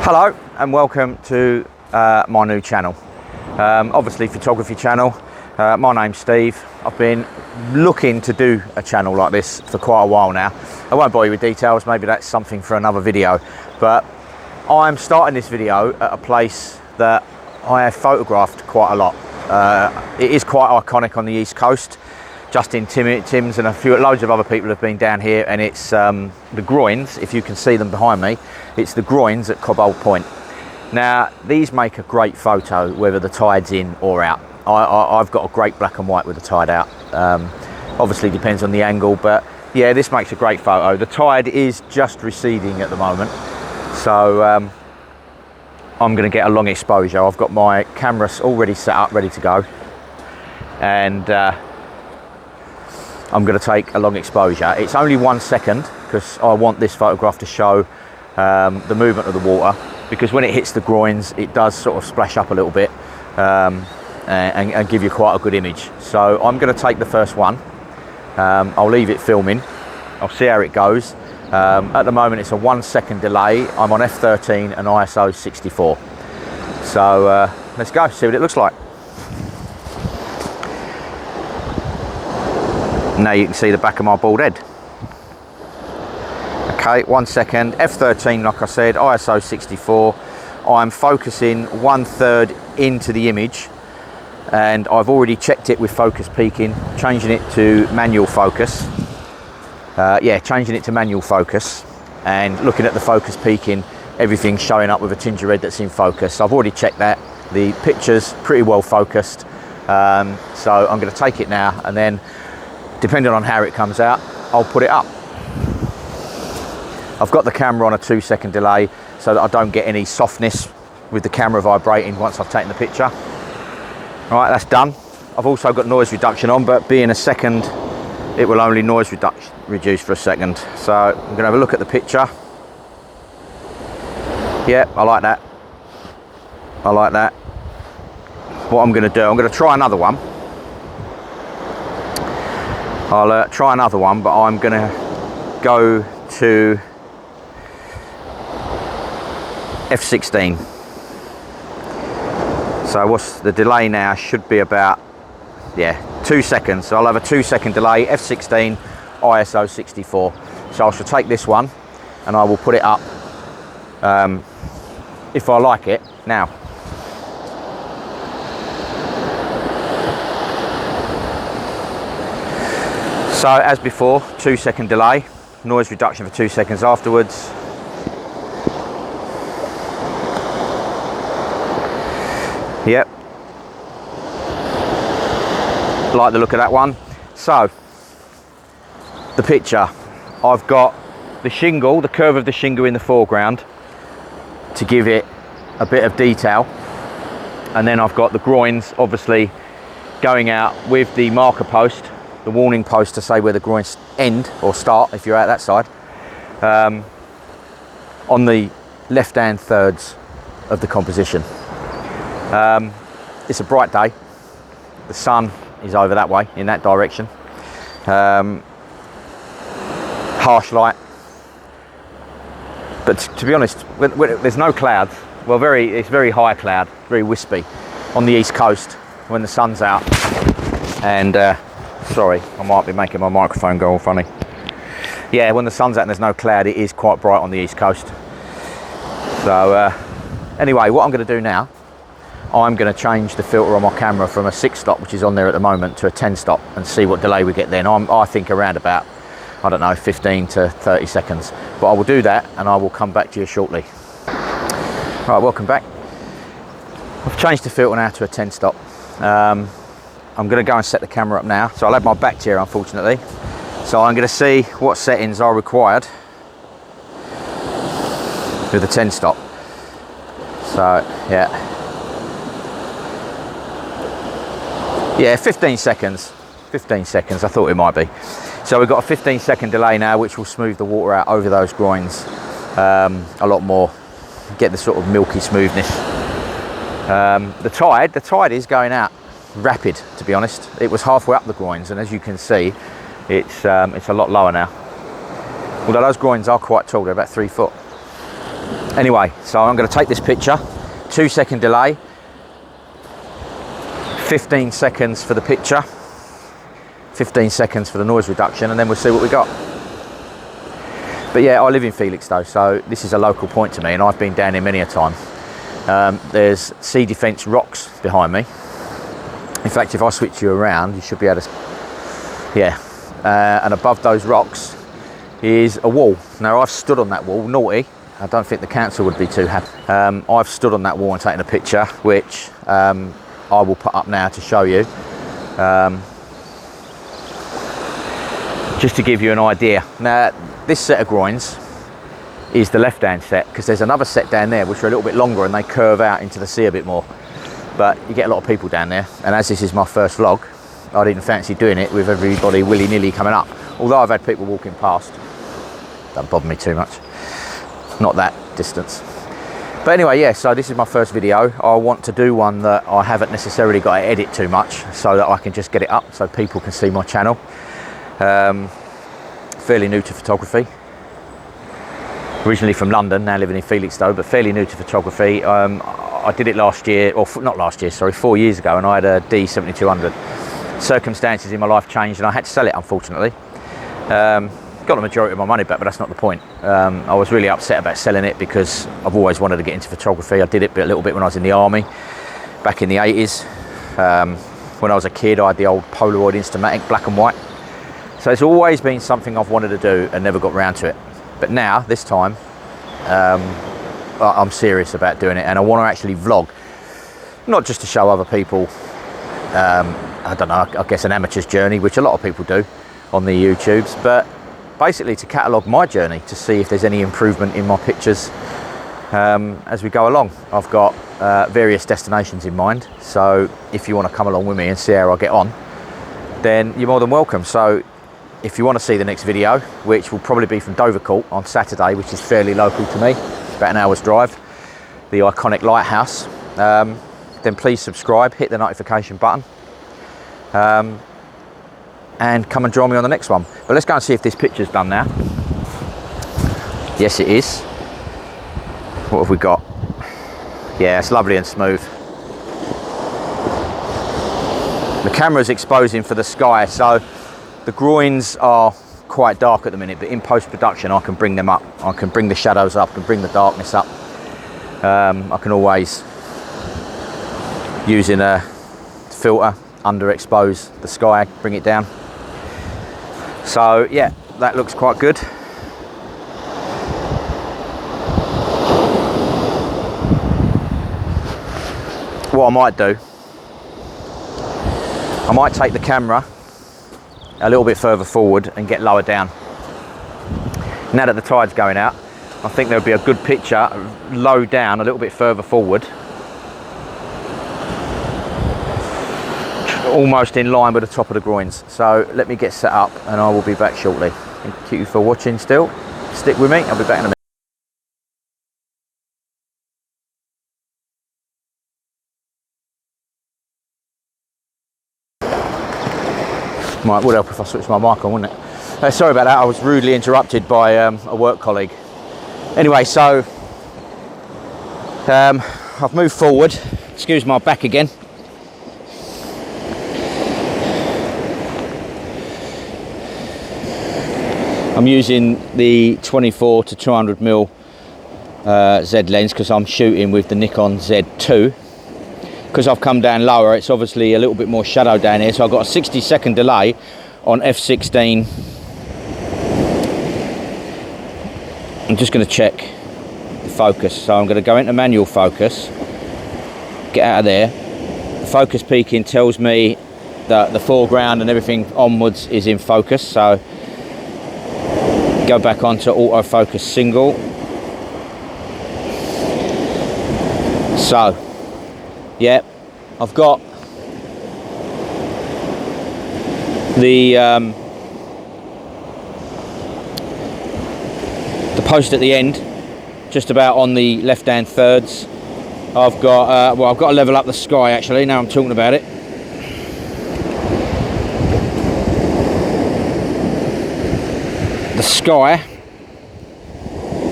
Hello and welcome to my new channel, obviously photography channel. My name's Steve. I've been looking to do a channel like this for quite a while now. I won't bore you with details, maybe that's something for another video, but I'm starting this video at a place that I have photographed quite a lot. It is quite iconic on the East Coast. Justin Timms and loads of other people have been down here, and it's the Groynes, if you can see them behind me. It's the Groynes at Cobbolds Point. Now, these make a great photo whether the tide's in or out. I've got a great black and white with the tide out. Obviously depends on the angle, but yeah, this makes a great photo. The tide is just receding at the moment, so I'm going to get a long exposure. I've got my cameras already set up, ready to go, and I'm going to take a long exposure. It's only 1 second because I want this photograph to show the movement of the water, because when it hits the groins it does sort of splash up a little bit and give you quite a good image. So I'm going to take the first one. I'll leave it filming. I'll see how it goes. At the moment it's a 1 second delay. I'm on f13 and ISO 64. So let's go, see what it looks like. Now you can see the back of my bald head. Okay, 1 second, f13 like I said, ISO 64. I'm focusing 1/3 into the image, and I've already checked it with focus peaking, changing it to manual focus. Changing it to manual focus, and looking at the focus peaking, everything's showing up with a tinge of red that's in focus. I've already checked that. The picture's pretty well focused, so I'm going to take it now, and then depending on how it comes out, I'll put it up. I've got the camera on a 2 second delay so that I don't get any softness with the camera vibrating once I've taken the picture. All right, that's done. I've also got noise reduction on, but being a second, it will only noise reduce for a second. So I'm going to have a look at the picture. Yeah, I like that. I like that. What I'm going to do, I'm going to try another one. I'll try another one, but I'm going to go to f16. So what's the delay now? Should be about 2 seconds. So I'll have a 2 second delay, f16, ISO 64. So I shall take this one and I will put it up if I like it now. So as before, 2 second delay, noise reduction for 2 seconds afterwards. Yep, like the look of that one. So the picture, I've got the shingle, the curve of the shingle in the foreground to give it a bit of detail, and then I've got the groins obviously going out with the marker post, the warning post to say where the groins end or start if you're out that side, on the left hand thirds of the composition. It's a bright day. The sun is over that way in that direction. Harsh light, but to be honest, when there's no clouds, well, it's very high cloud, very wispy on the East Coast when the sun's out. And sorry, I might be making my microphone go all funny. Yeah, when the sun's out and there's no cloud, it is quite bright on the East Coast. So anyway, what I'm going to do now, I'm going to change the filter on my camera from a 6 stop, which is on there at the moment, to a 10 stop and see what delay we get then. I think around about, I don't know, 15 to 30 seconds. But I will do that and I will come back to you shortly. Right, welcome back. I've changed the filter now to a 10 stop. I'm going to go and set the camera up now. So I'll have my back to here, unfortunately. So I'm going to see what settings are required with the 10 stop. So, yeah, 15 seconds. 15 seconds, I thought it might be. So we've got a 15 second delay now, which will smooth the water out over those groins a lot more. Get the sort of milky smoothness. The tide is going out rapid, to be honest. It was halfway up the groins, and as you can see, it's a lot lower now. Although those groins are quite tall, they're about 3 foot. Anyway, so I'm going to take this picture, 2-second delay, 15 seconds for the picture, 15 seconds for the noise reduction, and then we'll see what we got. But yeah, I live in Felixstowe, so this is a local point to me, and I've been down here many a time. There's sea defence rocks behind me. In fact, if I switch you around, you should be able to, yeah. And above those rocks is a wall. Now, I've stood on that wall, naughty. I don't think the council would be too happy. I've stood on that wall and taken a picture, which I will put up now to show you. Just to give you an idea. Now, this set of groins is the left-hand set, because there's another set down there which are a little bit longer and they curve out into the sea a bit more. But you get a lot of people down there, and as this is my first vlog, I didn't fancy doing it with everybody willy-nilly coming up. Although I've had people walking past, don't bother me too much. Not that distance. But anyway, yeah, so this is my first video. I want to do one that I haven't necessarily got to edit too much, so that I can just get it up so people can see my channel. Fairly new to photography. Originally from London, now living in Felixstowe, but fairly new to photography. I did it last year, or not last year, sorry, 4 years ago, and I had a D7200. Circumstances in my life changed and I had to sell it, unfortunately. Got the majority of my money back, but that's not the point. I was really upset about selling it because I've always wanted to get into photography. I did it a little bit when I was in the army, back in the 80s. When I was a kid, I had the old Polaroid Instamatic, black and white. So it's always been something I've wanted to do and never got round to it. But now, this time, I'm serious about doing it, and I want to actually vlog. Not just to show other people, I don't know, I guess an amateur's journey, which a lot of people do on the YouTubes, but basically to catalogue my journey, to see if there's any improvement in my pictures as we go along. I've got various destinations in mind, so if you want to come along with me and see how I get on, then you're more than welcome. So if you want to see the next video, which will probably be from Dovercourt on Saturday, which is fairly local to me, about an hour's drive, the iconic lighthouse, then please subscribe, hit the notification button, and come and join me on the next one. But let's go and see if this picture's done now. Yes, it is. What have we got? Yeah, it's lovely and smooth. The camera's exposing for the sky, so the groins are quite dark at the minute, but in post-production I can bring them up. I can bring the shadows up and bring the darkness up. I can always, using a filter, underexpose the sky, bring it down. So yeah, that looks quite good. What I might do, I might take the camera a little bit further forward and get lower down. Now that the tide's going out, I think there'll be a good picture low down, a little bit further forward, almost in line with the top of the groins. So let me get set up and I will be back shortly. Thank you for watching still. Stick with me, I'll be back in a minute. Might would help if I switched my mic on, wouldn't it? Sorry about that, I was rudely interrupted by a work colleague. Anyway, so I've moved forward. Excuse my back again. I'm using the 24 to 200mm Z lens because I'm shooting with the Nikon Z2. Because I've come down lower, it's obviously a little bit more shadow down here, so I've got a 60-second delay on f16. I'm just going to check the focus, so I'm going to go into manual focus, get out of there. The focus peaking tells me that the foreground and everything onwards is in focus, so go back onto autofocus single. So yeah, I've got the post at the end, just about on the left-hand thirds. I've got well, I've got to level up the sky actually. Now I'm talking about it. The sky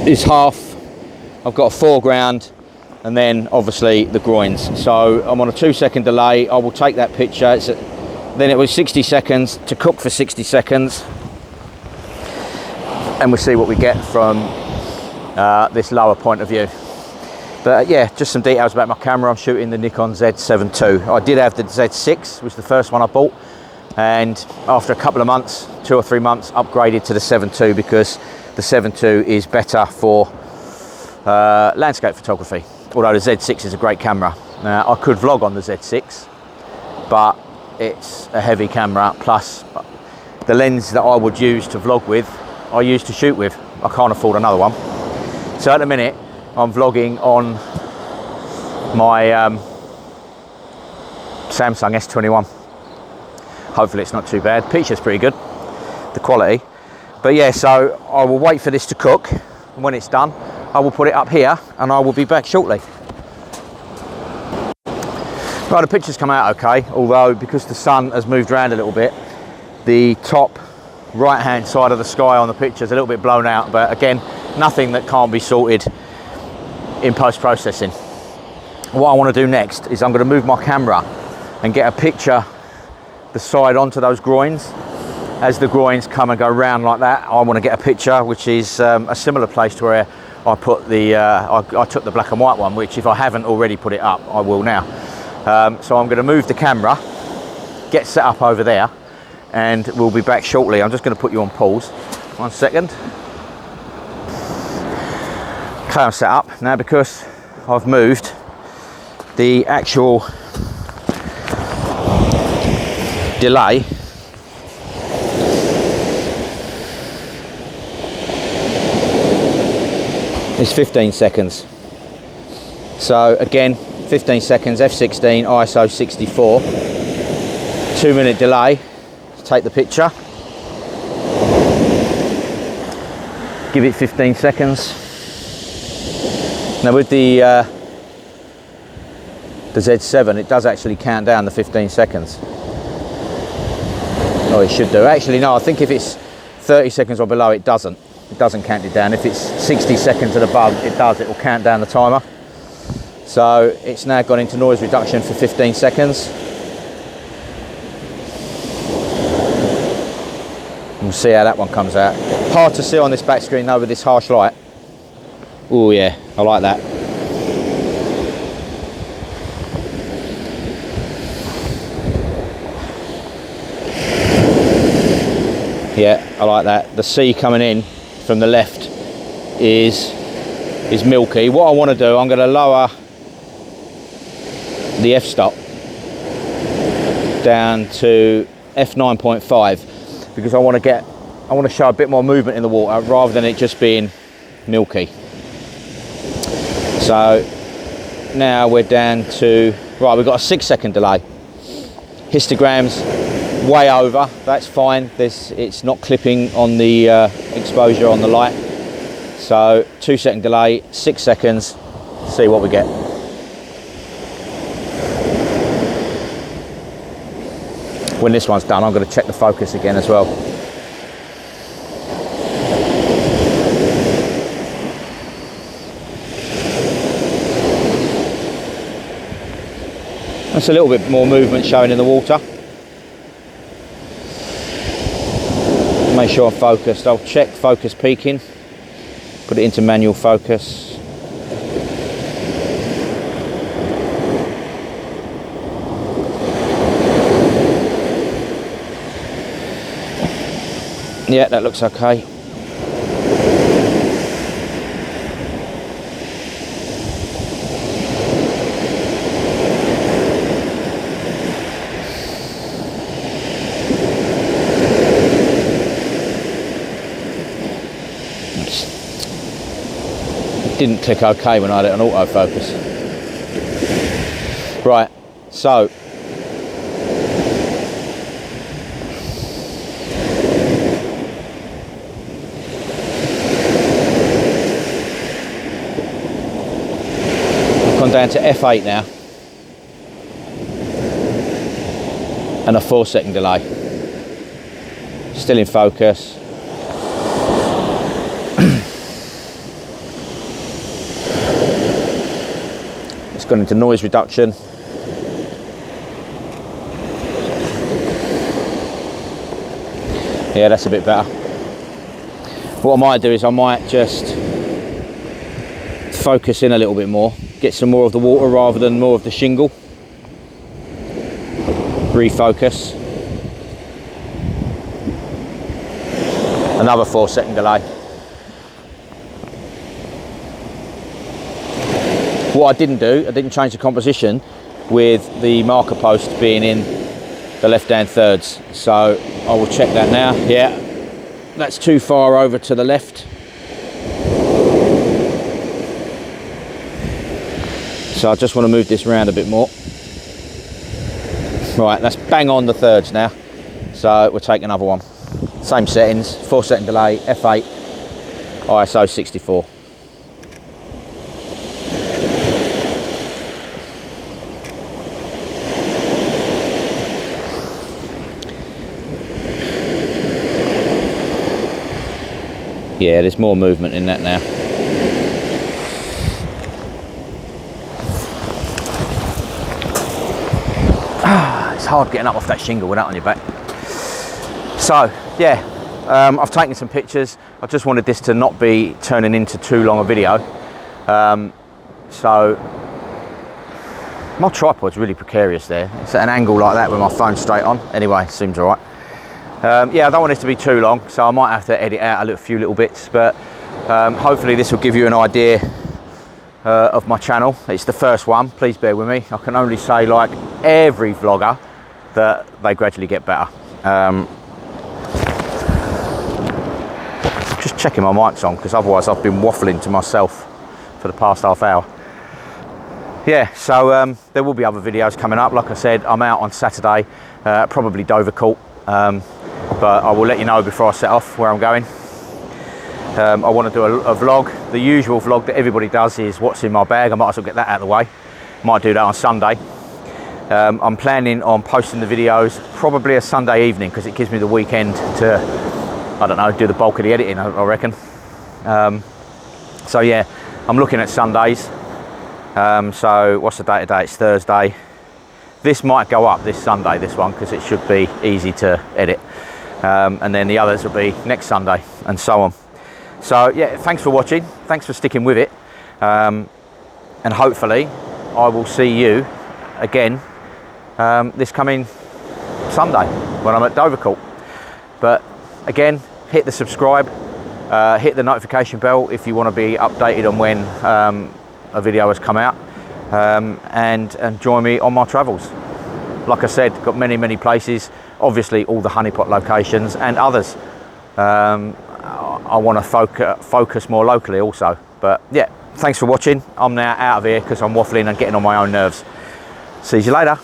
is half I've got a foreground, and then obviously the groins. So I'm on a 2-second delay. I will take that picture. Then it was 60 seconds to cook for 60 seconds. And we'll see what we get from this lower point of view. But yeah, just some details about my camera. I'm shooting the Nikon Z7 II. I did have the Z6, was the first one I bought. And after a couple of months, 2 or 3 months, upgraded to the 7 II because the 7 II is better for landscape photography. Although the Z6 is a great camera. Now, I could vlog on the Z6, but it's a heavy camera. Plus, the lens that I would use to vlog with, I used to shoot with. I can't afford another one. So at the minute, I'm vlogging on my Samsung S21. Hopefully it's not too bad. Picture's pretty good, the quality. But yeah, so I will wait for this to cook. And when it's done, I will put it up here and I will be back shortly. Right, the picture's come out okay, although because the sun has moved around a little bit, the top right hand side of the sky on the picture is a little bit blown out, but again, nothing that can't be sorted in post-processing. What I want to do next is I'm going to move my camera and get a picture the side onto those groins. As the groins come and go round like that, I want to get a picture which is a similar place to where I put the I took the black and white one, which if I haven't already put it up, I will now. So I'm going to move the camera, get set up over there, and we'll be back shortly. I'm just going to put you on pause. 1 second. Okay, I'm set up now because I've moved the actual delay is 15 seconds. So again, 15 seconds, f16, ISO 64, 2-minute delay to take the picture. Give it 15 seconds. Now with the Z7, it does actually count down the 15 seconds. Oh, it should do. Actually, no, I think if it's 30 seconds or below, it doesn't. It doesn't count it down. If it's 60 seconds and above, it does. It will count down the timer. So it's now gone into noise reduction for 15 seconds. We'll see how that one comes out. Hard to see on this back screen though with this harsh light. Oh yeah, I like that. Yeah, I like that. The sea coming in from the left is milky. What I want to do, I'm going to lower the f-stop down to f9.5 because I want to show a bit more movement in the water rather than it just being milky. So now we're down to, right, we've got a 6-second delay. Histograms way over, that's fine. It's not clipping on the exposure on the light. So 2-second delay, 6 seconds, see what we get. When this one's done, I'm going to check the focus again as well. That's a little bit more movement showing in the water. Make sure I'm focused. I'll check focus peaking, put it into manual focus. Yeah, that looks okay. Didn't click OK when I had it on autofocus. Right, so I've gone down to f8 now and a 4-second delay. Still in focus. gone into noise reduction. Yeah, that's a bit better. What I might do is I might just focus in a little bit more, get some more of the water rather than more of the shingle. Refocus. Another 4-second delay. What I didn't do, I didn't change the composition with the marker post being in the left-hand thirds. So I will check that now. Yeah, that's too far over to the left. So I just want to move this around a bit more. Right, that's bang on the thirds now. So we'll take another one. Same settings, 4-second delay, f8, ISO 64. Yeah, there's more movement in that now. It's hard getting up off that shingle with that on your back. So, yeah, I've taken some pictures. I just wanted this to not be turning into too long a video. So, my tripod's really precarious there. It's at an angle like that with my phone straight on. Anyway, seems all right. Yeah, I don't want this to be too long, so I might have to edit out a few little bits, but hopefully this will give you an idea of my channel. It's the first one, please bear with me. I can only say, like every vlogger, that they gradually get better. Just checking my mic's on, because otherwise I've been waffling to myself for the past half hour. Yeah, so there will be other videos coming up. Like I said, I'm out on Saturday, probably Dovercourt. But I will let you know before I set off where I'm going. I want to do a vlog. The usual vlog that everybody does is what's in my bag. I might as well get that out of the way. Might do that on Sunday. I'm planning on posting the videos probably a Sunday evening, because it gives me the weekend to, I don't know, do the bulk of the editing, I reckon. So yeah, I'm looking at Sundays. So what's the date today? It's Thursday. This might go up this Sunday, this one, because it should be easy to edit. And then the others will be next Sunday, and so on. So yeah, thanks for watching. Thanks for sticking with it. And hopefully I will see you again this coming Sunday when I'm at Dovercourt. But again, hit the subscribe, hit the notification bell if you want to be updated on when a video has come out. And join me on my travels. Like I said, got many places, obviously all the honeypot locations and others. I want to focus more locally also. But yeah, thanks for watching. I'm now out of here because I'm waffling and getting on my own nerves. See you later.